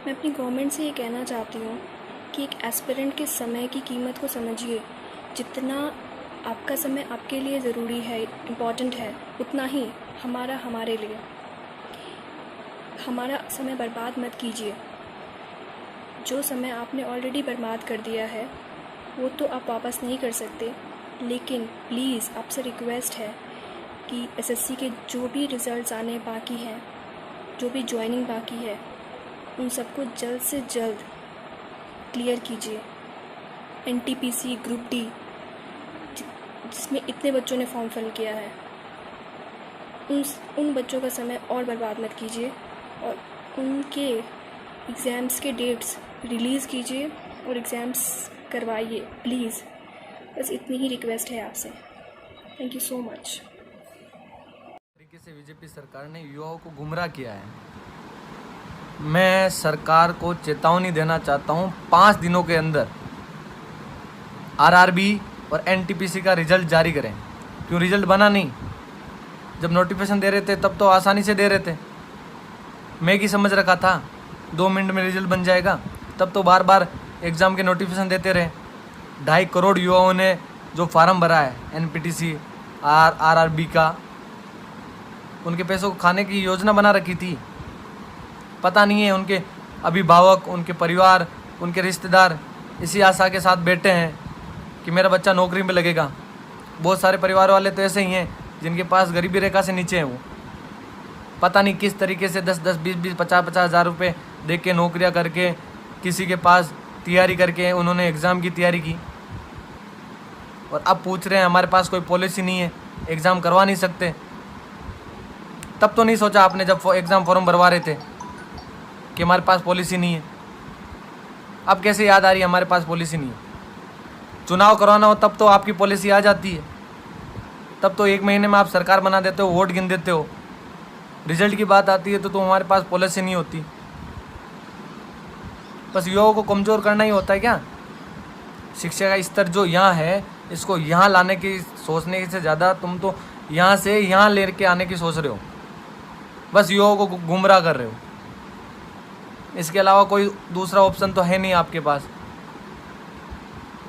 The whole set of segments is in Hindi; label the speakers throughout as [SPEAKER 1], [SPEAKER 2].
[SPEAKER 1] मैं अपनी गवर्नमेंट से ये कहना चाहती हूँ कि एक एस्पिरेंट के समय की कीमत को समझिए। जितना आपका समय आपके लिए ज़रूरी है, इम्पॉर्टेंट है, उतना ही हमारे लिए। हमारा समय बर्बाद मत कीजिए। जो समय आपने ऑलरेडी बर्बाद कर दिया है वो तो आप वापस नहीं कर सकते, लेकिन प्लीज़ आपसे रिक्वेस्ट है कि एसएससी के जो भी रिज़ल्ट्स आने बाकी हैं, जो भी ज्वाइनिंग बाकी है, उन सबको जल्द से जल्द क्लियर कीजिए। एनटीपीसी ग्रुप डी जिसमें इतने बच्चों ने फॉर्म फिल किया है, उन बच्चों का समय और बर्बाद मत कीजिए और उनके एग्ज़ाम्स के डेट्स रिलीज़ कीजिए और एग्ज़ाम्स करवाइए प्लीज़। बस इतनी ही रिक्वेस्ट है आपसे। Thank you so much.
[SPEAKER 2] तरीके से बीजेपी सरकार ने युवाओं को गुमराह किया है। मैं सरकार को चेतावनी देना चाहता हूं, 5 दिनों के अंदर आरआरबी और एनटीपीसी का रिजल्ट जारी करें। क्यों रिजल्ट बना नहीं? जब नोटिफिकेशन दे रहे थे तब तो आसानी से दे रहे थे। मैं की समझ रखा था 2 मिनट में रिजल्ट बन जाएगा, तब तो बार बार एग्ज़ाम के नोटिफिकेशन देते रहे। 2.5 करोड़ युवाओं ने जो फार्म भरा है एनपीटीसी आरआरबी का, उनके पैसों को खाने की योजना बना रखी थी। पता नहीं है उनके अभिभावक, उनके परिवार, उनके रिश्तेदार इसी आशा के साथ बैठे हैं कि मेरा बच्चा नौकरी में लगेगा। बहुत सारे परिवार वाले तो ऐसे ही हैं जिनके पास गरीबी रेखा से नीचे हैं। वो पता नहीं किस तरीके से 10-10, 20-20, 50-50 हज़ार रुपये दे के नौकरियाँ करके किसी के पास तैयारी करके उन्होंने एग्ज़ाम की तैयारी की, और अब पूछ रहे हैं हमारे पास कोई पॉलिसी नहीं है, एग्ज़ाम करवा नहीं सकते। तब तो नहीं सोचा आपने जब एग्ज़ाम फॉर्म भरवा रहे थे कि हमारे पास पॉलिसी नहीं है। अब कैसे याद आ रही है हमारे पास पॉलिसी नहीं है? चुनाव करवाना हो तब तो आपकी पॉलिसी आ जाती है, तब तो 1 महीने में आप सरकार बना देते हो, वोट गिन देते हो। रिजल्ट की बात आती है तो हमारे पास पॉलिसी नहीं होती। बस युवाओं को कमज़ोर करना ही होता है क्या? शिक्षा का स्तर जो यहाँ है, इसको यहाँ लाने की सोचने से ज़्यादा तुम तो यहाँ से यहाँ ले के आने की सोच रहे हो। बस युवाओं को गुमराह कर रहे हो। इसके अलावा कोई दूसरा ऑप्शन तो है नहीं आपके पास।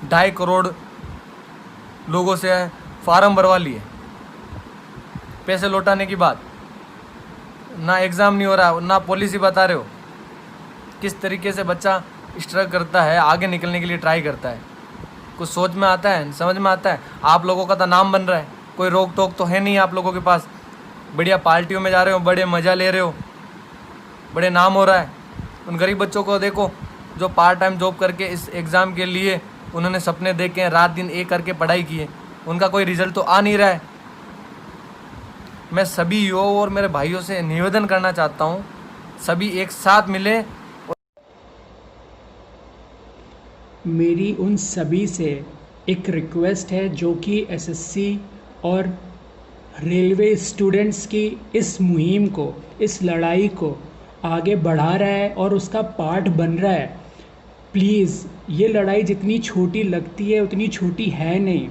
[SPEAKER 2] 2.5 करोड़ लोगों से फार्म भरवा लिए, पैसे लौटाने की बात, ना एग्ज़ाम नहीं हो रहा, ना पॉलिसी बता रहे हो। किस तरीके से बच्चा स्ट्रगल करता है, आगे निकलने के लिए ट्राई करता है, कुछ सोच में आता है, समझ में आता है? आप लोगों का तो नाम बन रहा है, कोई रोक टोक तो है नहीं आप लोगों के पास। बढ़िया पार्टियों में जा रहे हो, बड़े मज़ा ले रहे हो, बड़े नाम हो रहा है। उन गरीब बच्चों को देखो जो पार्ट टाइम जॉब करके इस एग्ज़ाम के लिए उन्होंने सपने देखे, रात दिन एक करके पढ़ाई की है, उनका कोई रिजल्ट तो आ नहीं रहा है। मैं सभी युवाओं और मेरे भाइयों से निवेदन करना चाहता हूँ, सभी एक साथ मिले।
[SPEAKER 3] मेरी उन सभी से एक रिक्वेस्ट है जो कि एसएससी और रेलवे स्टूडेंट्स की इस मुहिम को, इस लड़ाई को आगे बढ़ा रहा है और उसका पार्ट बन रहा है। प्लीज़, ये लड़ाई जितनी छोटी लगती है उतनी छोटी है नहीं।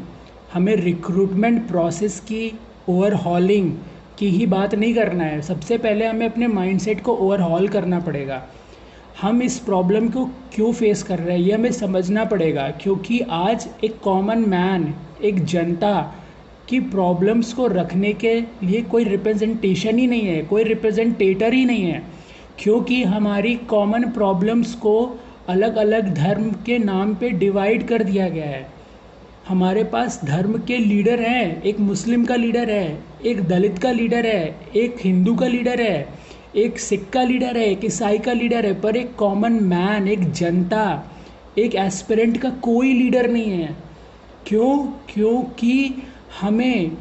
[SPEAKER 3] हमें रिक्रूटमेंट प्रोसेस की ओवरहॉलिंग की ही बात नहीं करना है। सबसे पहले हमें अपने माइंडसेट को ओवरहॉल करना पड़ेगा। हम इस प्रॉब्लम को क्यों फेस कर रहे हैं ये हमें समझना पड़ेगा, क्योंकि आज एक कॉमन मैन, एक जनता की प्रॉब्लम्स को रखने के लिए कोई रिप्रेजेंटेशन ही नहीं है, कोई रिप्रेजेंटेटर ही नहीं है। क्योंकि हमारी कॉमन प्रॉब्लम्स को अलग अलग धर्म के नाम पे डिवाइड कर दिया गया है। हमारे पास धर्म के लीडर हैं, एक मुस्लिम का लीडर है, एक दलित का लीडर है, एक हिंदू का लीडर है, एक सिख का लीडर है, एक ईसाई का लीडर है, पर एक कॉमन मैन, एक जनता, एक एस्पिरेंट का कोई लीडर नहीं है। क्यों? क्योंकि हमें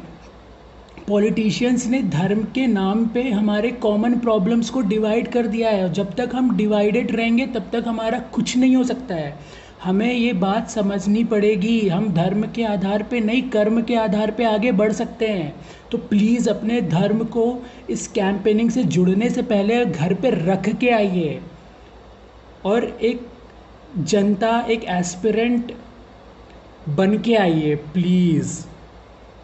[SPEAKER 3] पॉलिटिशियंस ने धर्म के नाम पे हमारे कॉमन प्रॉब्लम्स को डिवाइड कर दिया है, और जब तक हम डिवाइडेड रहेंगे तब तक हमारा कुछ नहीं हो सकता है। हमें ये बात समझनी पड़ेगी, हम धर्म के आधार पे नहीं, कर्म के आधार पे आगे बढ़ सकते हैं। तो प्लीज़ अपने धर्म को इस कैंपेनिंग से जुड़ने से पहले घर पे रख के आइए और एक जनता, एक एस्पिरेंट बन के आइए प्लीज़।